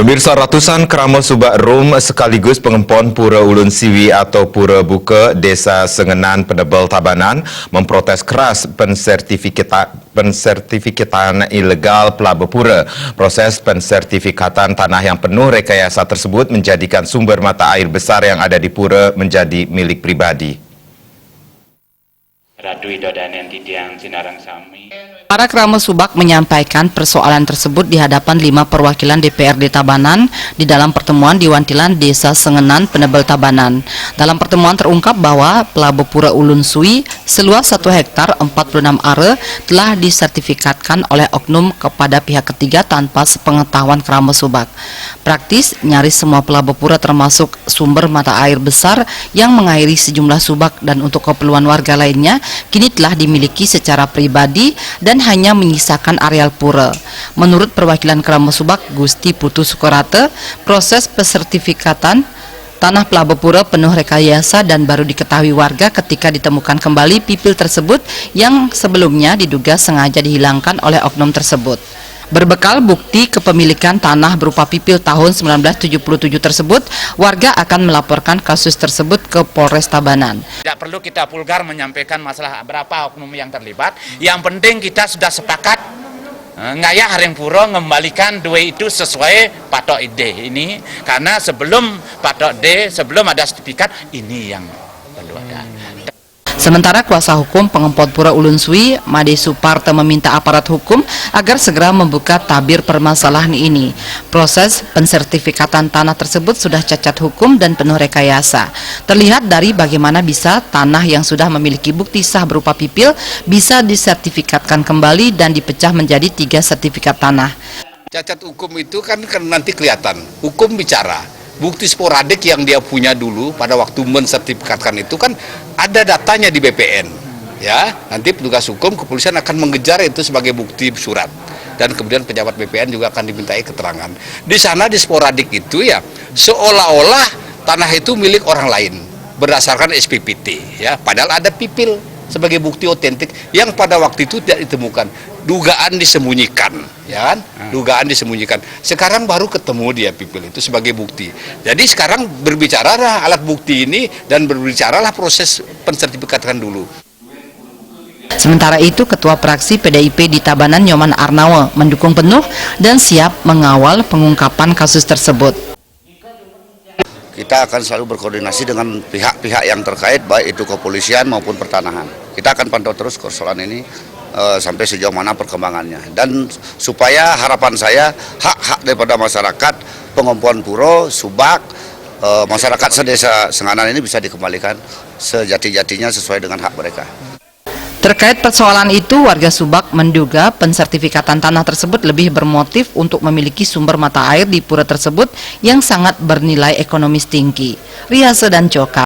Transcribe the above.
Pemirsa, ratusan keramal Subak Rum sekaligus pengempon Pura Ulun Siwi atau Pura Buka Desa Sengenan Penebel Tabanan memprotes keras pensertifikatan ilegal pelaba pura. Proses pensertifikatan tanah yang penuh rekayasa tersebut menjadikan sumber mata air besar yang ada di pura menjadi milik pribadi. Para keramal Subak menyampaikan persoalan tersebut di hadapan 5 perwakilan DPRD Tabanan di dalam pertemuan di Wantilan Desa Sengenan Penebel Tabanan. Dalam pertemuan terungkap bahwa Pelaba Pura Ulun Siwi seluas 1 hektar 46 are telah disertifikatkan oleh oknum kepada pihak ketiga tanpa sepengetahuan keramal Subak. Praktis, nyaris semua pelaba pura termasuk sumber mata air besar yang mengairi sejumlah subak dan untuk keperluan warga lainnya kini telah dimiliki secara pribadi dan hanya menyisakan areal pura. Menurut perwakilan keramal Subak Gusti Putu Sukorate, proses pensertifikatan tanah pelaba pura penuh rekayasa dan baru diketahui warga ketika ditemukan kembali pipil tersebut yang sebelumnya diduga sengaja dihilangkan oleh oknum tersebut. Berbekal bukti kepemilikan tanah berupa pipil tahun 1977 tersebut, warga akan melaporkan kasus tersebut ke Polres Tabanan. Tidak perlu kita vulgar menyampaikan masalah berapa oknum yang terlibat. Yang penting kita sudah sepakat ngaya Haring Puro mengembalikan duit itu sesuai patok D ini. Karena sebelum patok D, sebelum ada sertifikat, ini yang perlu ada. Sementara kuasa hukum pengempon Pura Ulun Siwi, Made Suparte, meminta aparat hukum agar segera membuka tabir permasalahan ini. Proses pensertifikatan tanah tersebut sudah cacat hukum dan penuh rekayasa. Terlihat dari bagaimana bisa tanah yang sudah memiliki bukti sah berupa pipil bisa disertifikatkan kembali dan dipecah menjadi 3 sertifikat tanah. Cacat hukum itu kan nanti kelihatan. Hukum bicara. Bukti sporadik yang dia punya dulu pada waktu mensertifikatkan itu kan ada datanya di BPN, ya. Nanti petugas hukum kepolisian akan mengejar itu sebagai bukti surat dan kemudian pejabat BPN juga akan dimintai keterangan. Di sana di sporadik itu ya seolah-olah tanah itu milik orang lain berdasarkan SPPT, ya. Padahal ada pipil sebagai bukti otentik yang pada waktu itu tidak ditemukan. Dugaan disembunyikan, ya kan? Dugaan disembunyikan. Sekarang baru ketemu dia pipil itu sebagai bukti. Jadi sekarang berbicaralah alat bukti ini dan berbicaralah proses pensertifikatan dulu. Sementara itu, Ketua Praksi PDIP di Tabanan Nyoman Arnawa mendukung penuh dan siap mengawal pengungkapan kasus tersebut. Kita akan selalu berkoordinasi dengan pihak-pihak yang terkait, baik itu kepolisian maupun pertanahan. Kita akan pantau terus persoalan ini sampai sejauh mana perkembangannya. Dan supaya harapan saya hak-hak daripada masyarakat pengempon Puro, Subak, masyarakat sedesa Senganan ini bisa dikembalikan sejati-jatinya sesuai dengan hak mereka. Terkait persoalan itu, warga Subak menduga pensertifikatan tanah tersebut lebih bermotif untuk memiliki sumber mata air di pura tersebut yang sangat bernilai ekonomis tinggi. Riase dan Coka.